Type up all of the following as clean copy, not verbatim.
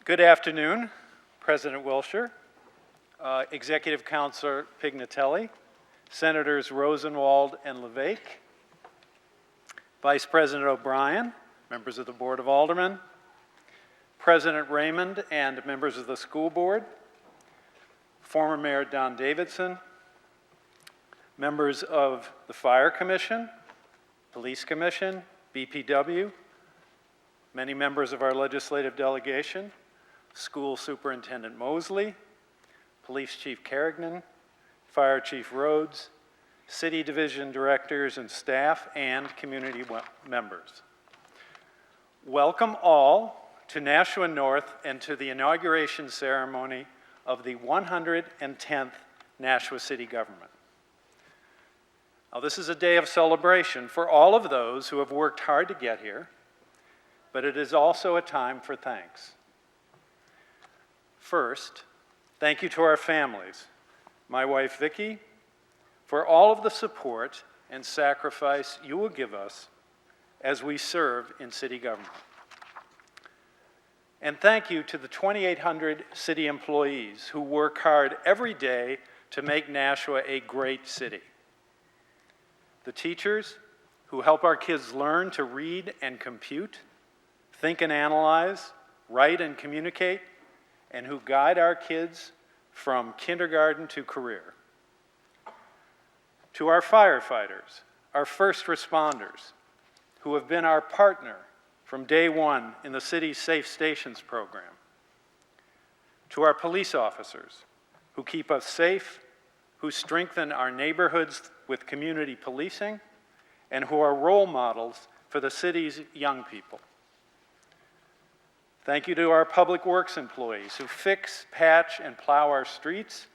Good afternoon, President Wilshire, Executive Counselor Pignatelli, Senators Rosenwald and LeVake, Vice President O'Brien, members of the Board of Aldermen, President Raymond and members of the school board, former Mayor Don Davidson, members of the Fire Commission, Police Commission, BPW, many members of our legislative delegation, School Superintendent Mosley, Police Chief Carignan, Fire Chief Rhodes, City Division Directors and staff, and community members. Welcome all to Nashua North and to the inauguration ceremony of the 110th Nashua City Government. Now, this is a day of celebration for all of those who have worked hard to get here, but it is also a time for thanks. First, thank you to our families, my wife Vicki, for all of the support and sacrifice you will give us as we serve in city government. And thank you to the 2,800 city employees who work hard every day to make Nashua a great city. The teachers who help our kids learn to read and compute, think and analyze, write and communicate, and who guide our kids from kindergarten to career. To our firefighters, our first responders, who have been our partner from day one in the city's Safe Stations program. To our police officers, who keep us safe, who strengthen our neighborhoods with community policing, and who are role models for the city's young people. Thank you to our public works employees who fix, patch, and plow our streets,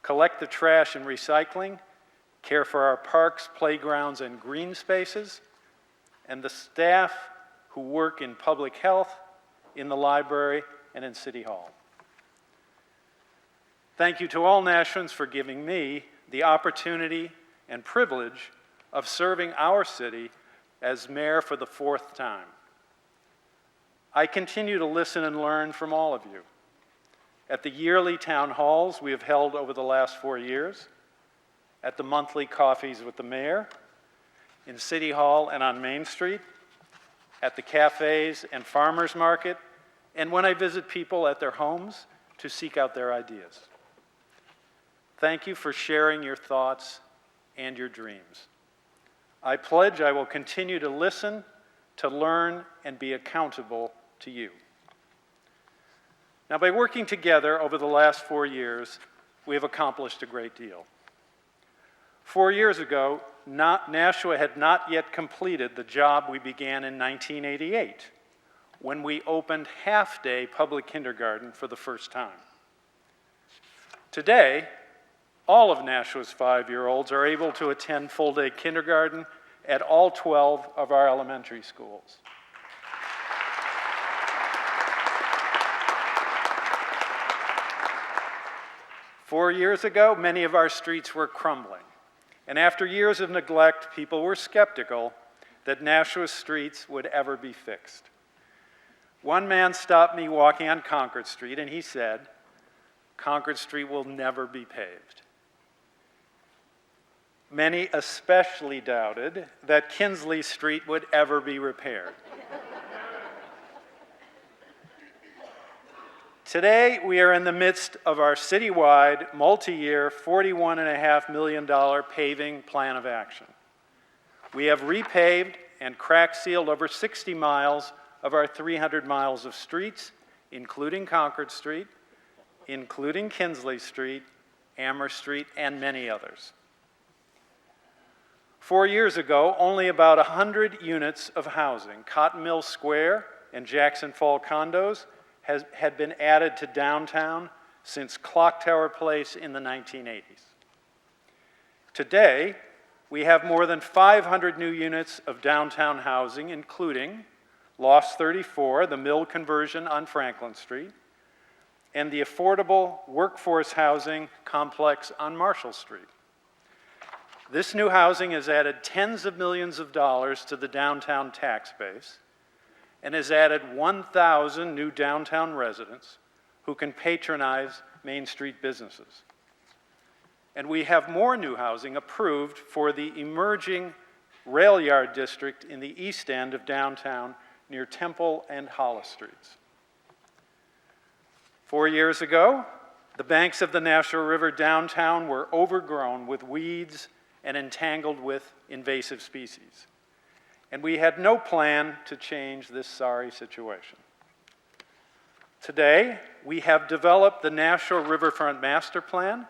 collect the trash and recycling, care for our parks, playgrounds, and green spaces, and the staff who work in public health, in the library, and in City Hall. Thank you to all Nashuans for giving me the opportunity and privilege of serving our city as mayor for the 4th time. I continue to listen and learn from all of you. At the yearly town halls we have held over the last 4 years, at the monthly coffees with the mayor, in City Hall and on Main Street, at the cafes and farmers market, and when I visit people at their homes to seek out their ideas. Thank you for sharing your thoughts and your dreams. I pledge I will continue to listen, to learn, and be accountable to you. Now, by working together over the last 4 years, we have accomplished a great deal. 4 years ago, Nashua had not yet completed the job we began in 1988, when we opened half-day public kindergarten for the first time. Today, all of Nashua's 5-year-olds are able to attend full-day kindergarten at all 12 of our elementary schools. Four years ago, many of our streets were crumbling, and after years of neglect, people were skeptical that Nashua's streets would ever be fixed. One man stopped me walking on Concord Street, and he said, "Concord Street will never be paved." Many especially doubted that Kinsley Street would ever be repaired. Today, we are in the midst of our citywide, multi-year, $41.5 million paving plan of action. We have repaved and crack-sealed over 60 miles of our 300 miles of streets, including Concord Street, including Kinsley Street, Amherst Street, and many others. 4 years ago, only about 100 units of housing, Cotton Mill Square and Jackson Fall condos, had been added to downtown since Clock Tower Place in the 1980s. Today, we have more than 500 new units of downtown housing, including Lost 34, the mill conversion on Franklin Street, and the affordable workforce housing complex on Marshall Street. This new housing has added tens of millions of dollars to the downtown tax base and has added 1,000 new downtown residents who can patronize Main Street businesses. And we have more new housing approved for the emerging rail yard district in the east end of downtown near Temple and Hollis Streets. 4 years ago, the banks of the Nashua River downtown were overgrown with weeds and entangled with invasive species. And we had no plan to change this sorry situation. Today, we have developed the Nashua Riverfront Master Plan,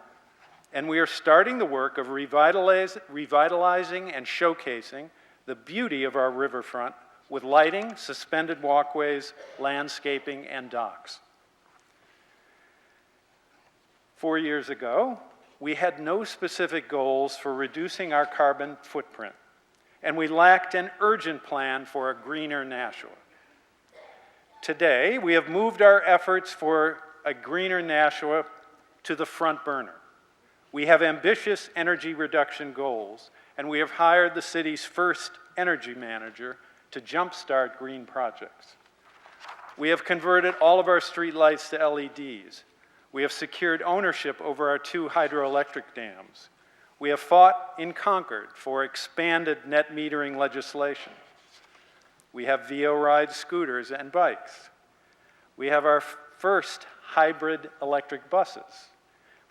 and we are starting the work of revitalizing and showcasing the beauty of our riverfront with lighting, suspended walkways, landscaping, and docks. 4 years ago, we had no specific goals for reducing our carbon footprint, and we lacked an urgent plan for a greener Nashua. Today, we have moved our efforts for a greener Nashua to the front burner. We have ambitious energy reduction goals, and we have hired the city's first energy manager to jumpstart green projects. We have converted all of our streetlights to LEDs. We have secured ownership over our 2 hydroelectric dams. We have fought in Concord for expanded net metering legislation. We have VO-Ride scooters and bikes. We have our first hybrid electric buses.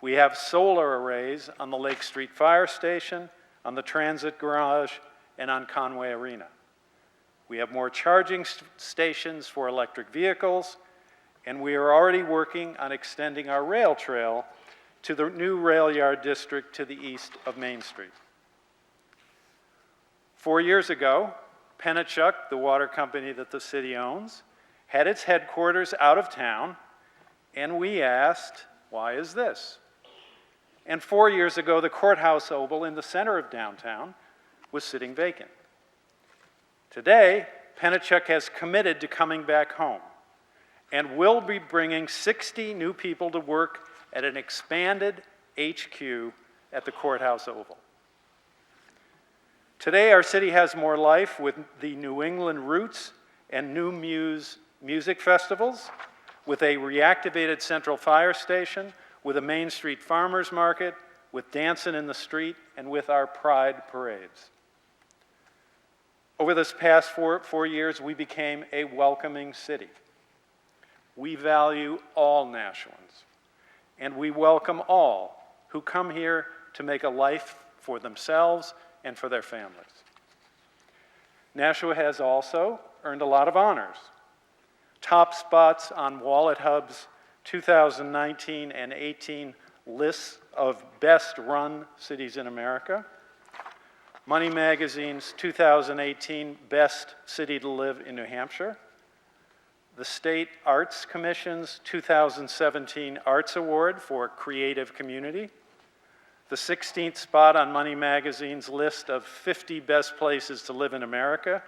We have solar arrays on the Lake Street Fire Station, on the Transit Garage, and on Conway Arena. We have more charging stations for electric vehicles, and we are already working on extending our rail trail to the new rail yard district to the east of Main Street. 4 years ago, Pennachuck, the water company that the city owns, had its headquarters out of town, and we asked, why is this? And 4 years ago, the courthouse oval in the center of downtown was sitting vacant. Today, Pennachuck has committed to coming back home and will be bringing 60 new people to work at an expanded HQ at the courthouse oval. Today, our city has more life with the New England Roots and New Muse music festivals, with a reactivated central fire station, with a Main Street farmers market, with dancing in the street, and with our pride parades. Over this past four years, we became a welcoming city. We value all Nashuans, and we welcome all who come here to make a life for themselves and for their families. Nashua has also earned a lot of honors. Top spots on Wallet Hub's 2019 and 18 lists of best run cities in America, Money Magazine's 2018 Best City to Live in New Hampshire, the State Arts Commission's 2017 Arts Award for Creative Community, the 16th spot on Money Magazine's list of 50 best places to live in America,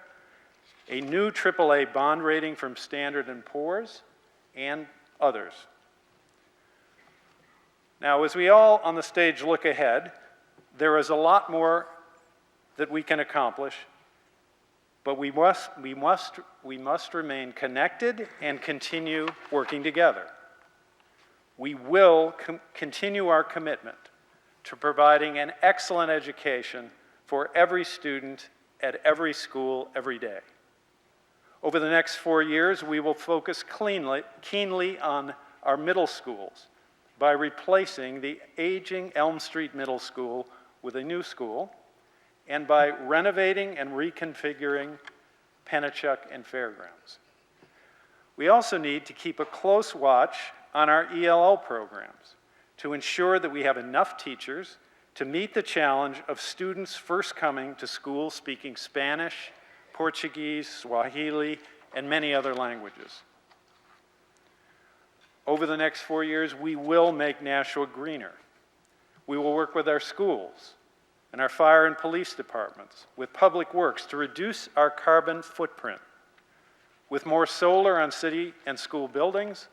a new AAA bond rating from Standard & Poor's, and others. Now, as we all on the stage look ahead, there is a lot more that we can accomplish, but we must remain connected and continue working together. We will continue our commitment to providing an excellent education for every student at every school every day. Over the next 4 years, we will focus keenly on our middle schools by replacing the aging Elm Street Middle School with a new school, and by renovating and reconfiguring Pennachuck and Fairgrounds. We also need to keep a close watch on our ELL programs to ensure that we have enough teachers to meet the challenge of students first coming to school speaking Spanish, Portuguese, Swahili, and many other languages. Over the next 4 years, we will make Nashua greener. We will work with our schools and our fire and police departments, with public works to reduce our carbon footprint, with more solar on city and school buildings,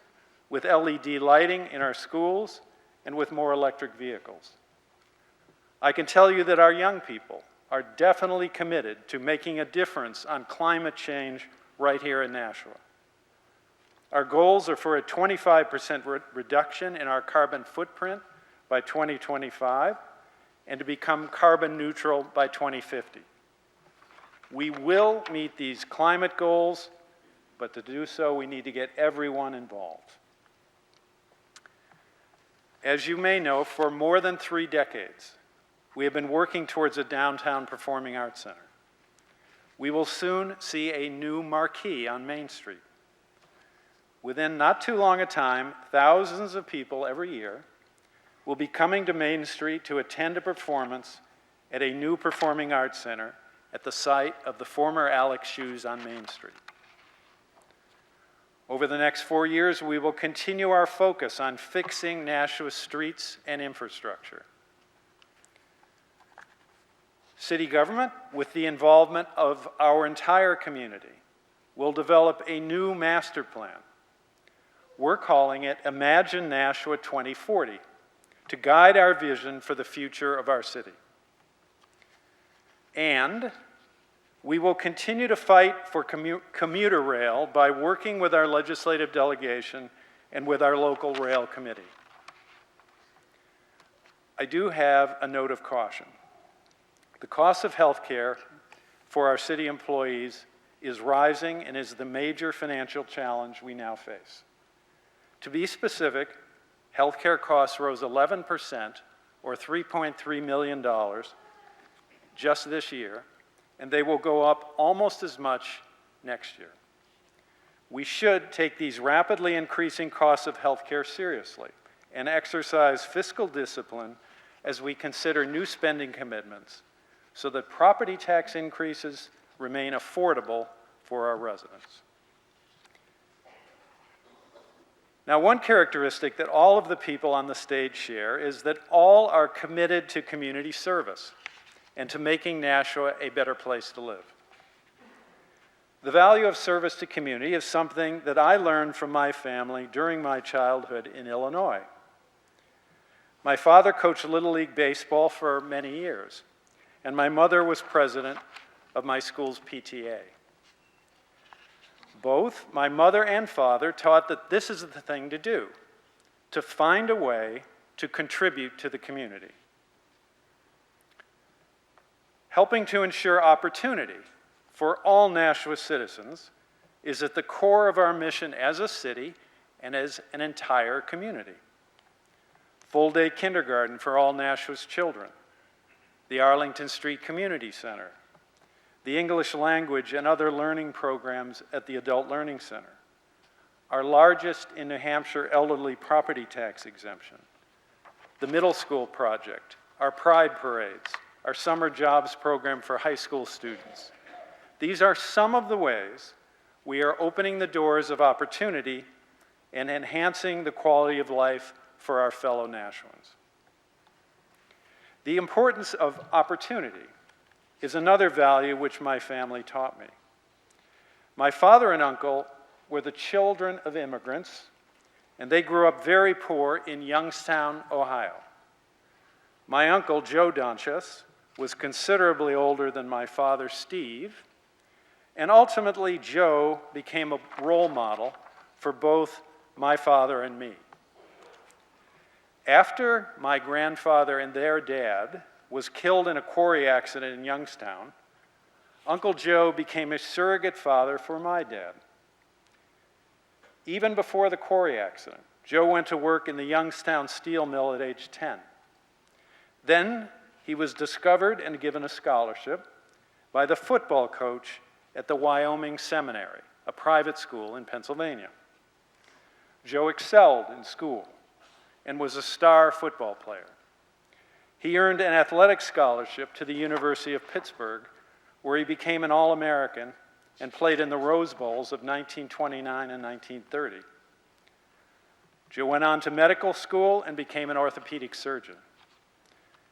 with LED lighting in our schools, and with more electric vehicles. I can tell you that our young people are definitely committed to making a difference on climate change right here in Nashua. Our goals are for a 25% reduction in our carbon footprint by 2025 and to become carbon neutral by 2050. We will meet these climate goals, but to do so, we need to get everyone involved. As you may know, for more than 3 decades, we have been working towards a downtown performing arts center. We will soon see a new marquee on Main Street. Within not too long a time, thousands of people every year will be coming to Main Street to attend a performance at a new performing arts center at the site of the former Alex Shoes on Main Street. Over the next 4 years, we will continue our focus on fixing Nashua's streets and infrastructure. City government, with the involvement of our entire community, will develop a new master plan. We're calling it Imagine Nashua 2040 to guide our vision for the future of our city. And we will continue to fight for commuter rail by working with our legislative delegation and with our local rail committee. I do have a note of caution. The cost of health care for our city employees is rising and is the major financial challenge we now face. To be specific, health care costs rose 11%, or $3.3 million, just this year, and they will go up almost as much next year. We should take these rapidly increasing costs of health care seriously and exercise fiscal discipline as we consider new spending commitments so that property tax increases remain affordable for our residents. Now, one characteristic that all of the people on the stage share is that all are committed to community service and to making Nashua a better place to live. The value of service to community is something that I learned from my family during my childhood in Illinois. My father coached Little League baseball for many years, and my mother was president of my school's PTA. Both my mother and father taught that this is the thing to do, to find a way to contribute to the community. Helping to ensure opportunity for all Nashua citizens is at the core of our mission as a city and as an entire community. Full-day kindergarten for all Nashua's children, the Arlington Street Community Center, the English language and other learning programs at the Adult Learning Center, our largest in New Hampshire elderly property tax exemption, the middle school project, our pride parades, our summer jobs program for high school students. These are some of the ways we are opening the doors of opportunity and enhancing the quality of life for our fellow Nashuans. The importance of opportunity is another value which my family taught me. My father and uncle were the children of immigrants, and they grew up very poor in Youngstown, Ohio. My uncle, Joe Donchus, was considerably older than my father, Steve, and ultimately Joe became a role model for both my father and me. After my grandfather and their dad was killed in a quarry accident in Youngstown, Uncle Joe became a surrogate father for my dad. Even before the quarry accident, Joe went to work in the Youngstown steel mill at age 10. Then he was discovered and given a scholarship by the football coach at the Wyoming Seminary, a private school in Pennsylvania. Joe excelled in school and was a star football player. He earned an athletic scholarship to the University of Pittsburgh, where he became an All-American and played in the Rose Bowls of 1929 and 1930. Joe went on to medical school and became an orthopedic surgeon.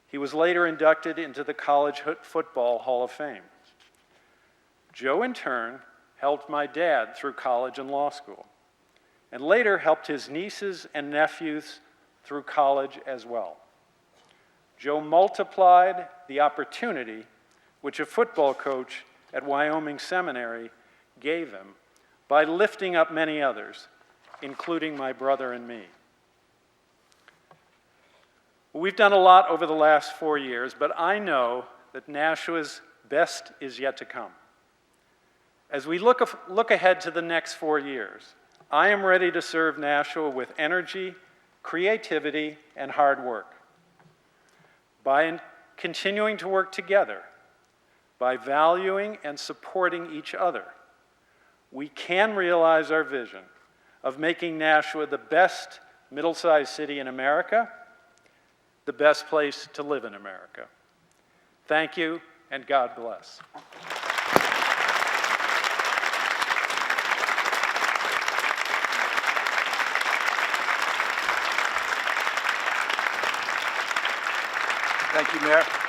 He was later inducted into the College Football Hall of Fame. Joe, in turn, helped my dad through college and law school, and later helped his nieces and nephews through college as well. Joe multiplied the opportunity which a football coach at Wyoming Seminary gave him by lifting up many others, including my brother and me. We've done a lot over the last 4 years, but I know that Nashua's best is yet to come. As we look ahead to the next 4 years, I am ready to serve Nashua with energy, creativity, and hard work. By continuing to work together, by valuing and supporting each other, we can realize our vision of making Nashua the best middle-sized city in America, the best place to live in America. Thank you, and God bless. Thank you, Mayor.